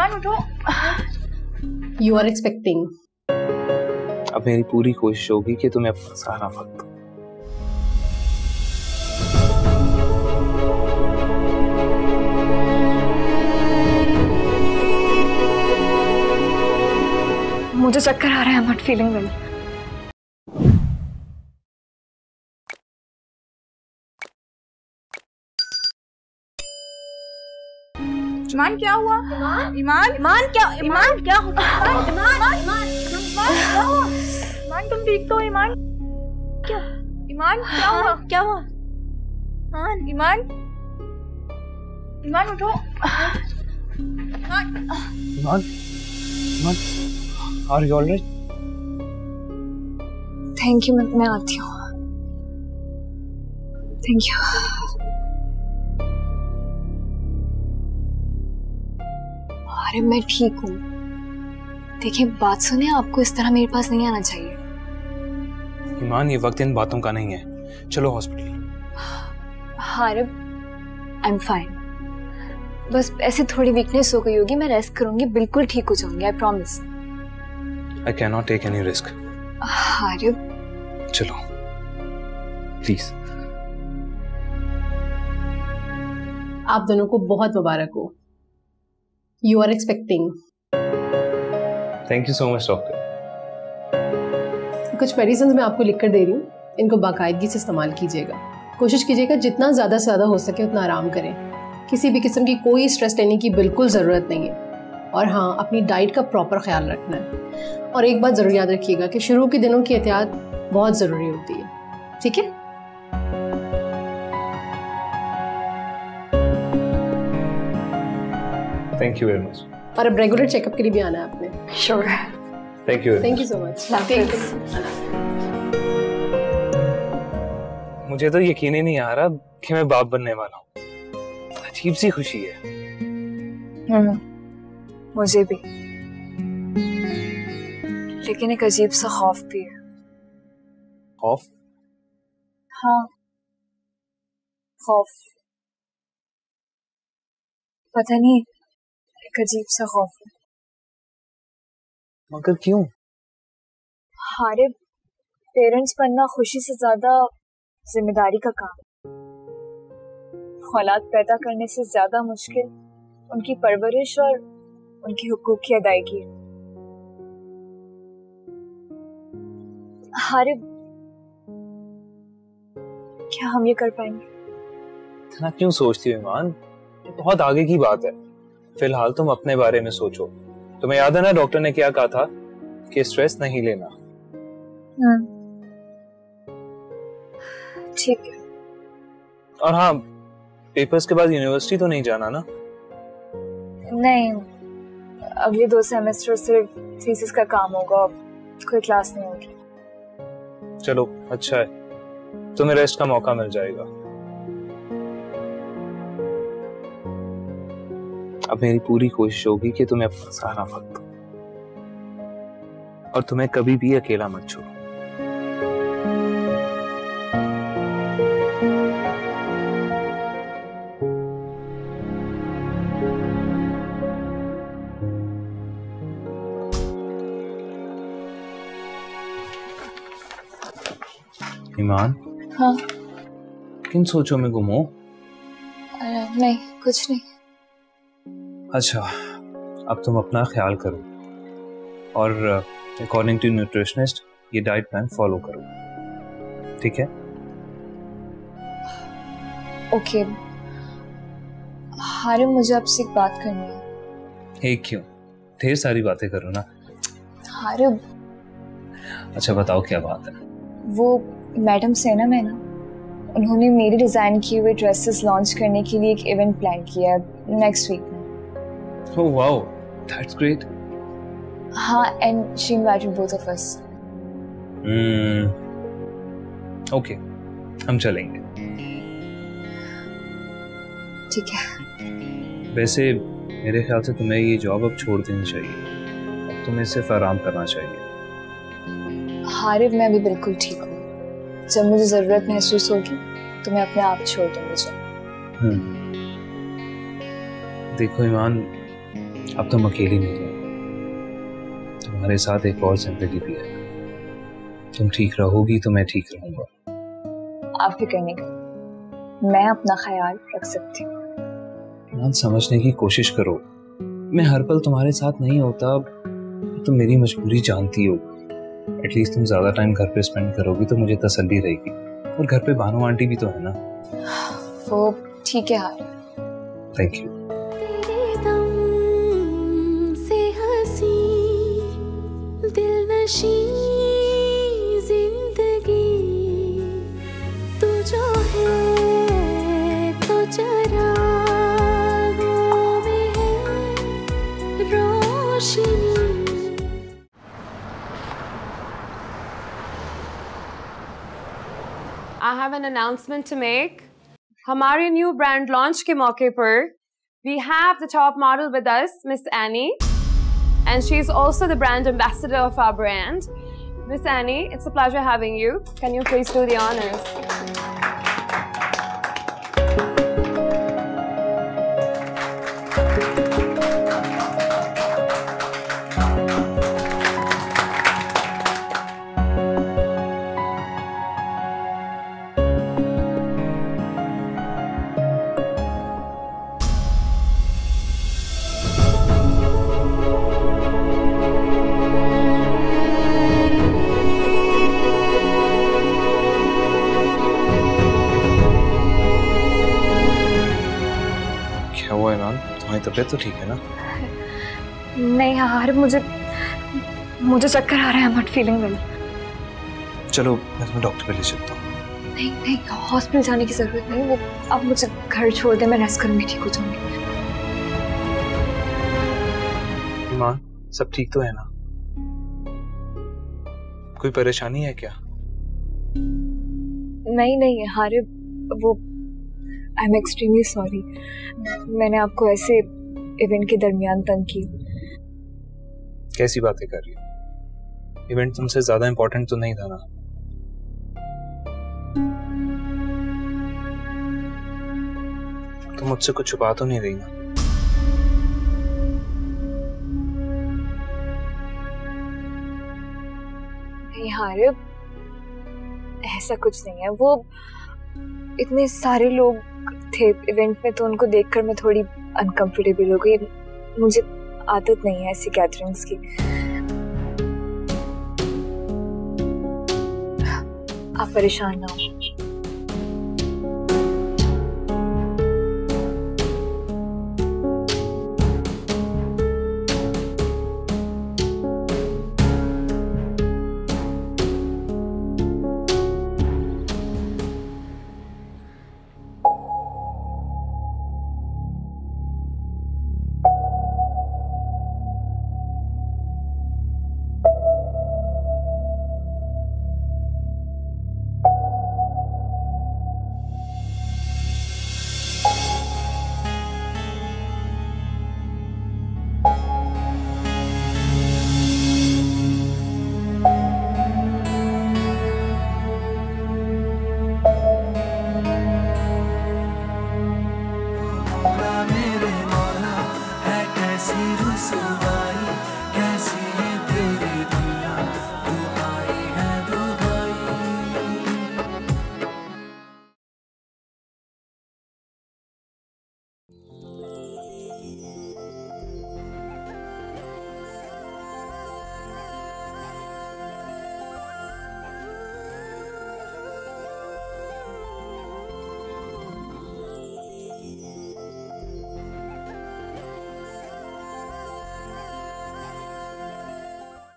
ईमान उठो। You are expecting. अब मेरी पूरी कोशिश होगी कि तुम्हें अपना सारा वक्त मुझे चक्कर आ रहा है, I'm not feeling well. ईमान क्या हुआ? ईमान क्या हुआ? ईमान क्या हुआ? ईमान तुम ठीक तो? ईमान क्या? ईमान क्या हुआ? क्या हुआ? ईमान उठो। ईमान Are you alright? Thank you, मैं आती हूँ। Thank you. अरे मैं ठीक हूँ। देखिए बात सुने, आपको इस तरह मेरे पास नहीं आना चाहिए। ईमान ये वक्त इन बातों का नहीं है, चलो हॉस्पिटल। हाँ आई एम फाइन, बस ऐसे थोड़ी वीकनेस हो गई होगी, मैं रेस्ट करूंगी, बिल्कुल ठीक हो जाऊंगी, I promise. I cannot take any risk. आर्य चलो प्लीज। आप दोनों को बहुत मुबारक हो। You are expecting. Thank you so much, doctor. कुछ मेडिसिन मैं आपको लिखकर दे रही हूँ, इनको बाकायदगी से इस्तेमाल कीजिएगा। कोशिश कीजिएगा जितना ज़्यादा से ज़्यादा हो सके उतना आराम करें। किसी भी किस्म की कोई स्ट्रेस लेने की बिल्कुल ज़रूरत नहीं है। और हाँ, अपनी डाइट का प्रॉपर ख्याल रखना है। और एक बात ज़रूर याद रखिएगा कि शुरू के दिनों की एहतियात बहुत ज़रूरी होती है, ठीक है? Thank you very much. और अब रेगुलर चेकअप के लिए भी आना है आपने। Sure. Thank you so much. मुझे तो यकीन ही नहीं आ रहा कि मैं बाप बनने वाला हूँ। अजीब सी खुशी है। मुझे भी, लेकिन एक अजीब सा खौफ भी है। खौफ? हाँ खौफ, पता नहीं, एक अजीब सा खौफ है। मगर क्यों? हमारे पेरेंट्स बनना खुशी से ज्यादा जिम्मेदारी का काम। औलाद पैदा करने से ज्यादा मुश्किल उनकी परवरिश और उनके हुकूक की अदायगी है। हारिब, क्या हम ये कर पाएंगे? इतना क्यों सोचती हो ईमान? ये बहुत आगे की बात है। फिलहाल तुम अपने बारे में सोचो। तुम्हें याद है ना डॉक्टर ने क्या कहा था कि स्ट्रेस नहीं लेना। ठीक है। और हाँ, पेपर्स के बाद यूनिवर्सिटी तो नहीं जाना ना? नहीं, अगले 2 सेमेस्टर सिर्फ थीसिस का काम होगा, कोई क्लास नहीं होगी। चलो अच्छा है, तुम्हें रेस्ट का मौका मिल जाएगा। अब मेरी पूरी कोशिश होगी कि तुम्हें अपना सारा वक्त दूं और तुम्हें कभी भी अकेला मत छोड़ूं। ईमान? हाँ? किन सोचों में गुम हो? नहीं, कुछ नहीं। अच्छा, अब तुम अपना ख्याल करो और अकॉर्डिंग टू न्यूट्रिशनिस्ट ये डाइट प्लान फॉलो करो, ठीक है? ओके। हारिम, मुझे आपसे एक बात करनी है। एक क्यों, ढेर सारी बातें करो ना। हारिम। अच्छा बताओ क्या बात है? वो मैडम सेना में ना, उन्होंने मेरे डिजाइन किए हुए ड्रेसेस लॉन्च करने के लिए एक इवेंट प्लान किया है नेक्स्ट वीक में। Oh wow, that's great. हाँ, and she invited both of us. Okay, हम चलेंगे। ठीक है। वैसे मेरे ख्याल से तुम्हें ये जॉब अब छोड़ देनी चाहिए। अब तुम्हें सिर्फ आराम करना चाहिए। हारिब, मैं अभी बिल्कुल ठीक हूँ। जब मुझे जरूरत महसूस होगी तो मैं अपने आप छोड़ दूंगी। देखो ईमान, अब तुम अकेली नहीं रहो, तुम्हारे साथ एक और जिंदगी भी है। तुम ठीक रहोगी तो मैं ठीक रहूंगा। आप फिक्र नहीं करो, मैं अपना ख्याल रख सकती हूँ। ईमान, समझने की कोशिश करो। मैं हर पल तुम्हारे साथ नहीं होता, तुम मेरी मजबूरी जानती हो। एटलीस्ट तुम ज्यादा टाइम घर पे स्पेंड करोगी तो मुझे तसल्ली रहेगी। और घर पे भानु आंटी भी तो है ना। वो ठीक है हार। Thank you. जिंदगी तू जो है तो चरागों में है रोशनी। I have an announcement to make. हमारे न्यू ब्रांड लॉन्च के मौके पर we have the top model with us, Miss Annie, and she is also the brand ambassador of our brand. Miss Annie, it's a pleasure having you. Can you please do the honors? क्या हुआ ईमान, तुम्हारी तबीयत तो ठीक है ना? नहीं हार, मुझे चक्कर आ रहा है। I'm not feeling well। चलो मैं तुम्हें डॉक्टर पे ले चलता हूँ। नहीं नहीं, हॉस्पिटल जाने की जरूरत नहीं। वो अब मुझे घर छोड़ दे, मैं रेस्ट करूंगी, ठीक हो जाऊंगी। ईमान, सब ठीक तो है ना? कोई परेशानी है क्या? नहीं नहीं हारे, वो आई एम एक्सट्रीमली सॉरी। मैंने आपको ऐसे इवेंट के दरमियान तंग की। कैसी बातें कर रही हो? इवेंट तुमसे ज्यादा इम्पोर्टेंट तो नहीं था ना? तुम मुझसे कुछ छुपा तो नहीं रही ना? नहीं हारे, ऐसा कुछ नहीं है। वो इतने सारे लोग थे इवेंट में तो उनको देखकर मैं थोड़ी अनकंफर्टेबल हो गई। मुझे आदत नहीं है ऐसी गैदरिंग्स की। आप परेशान ना हो। मेरे मौला है कैसी रुसवा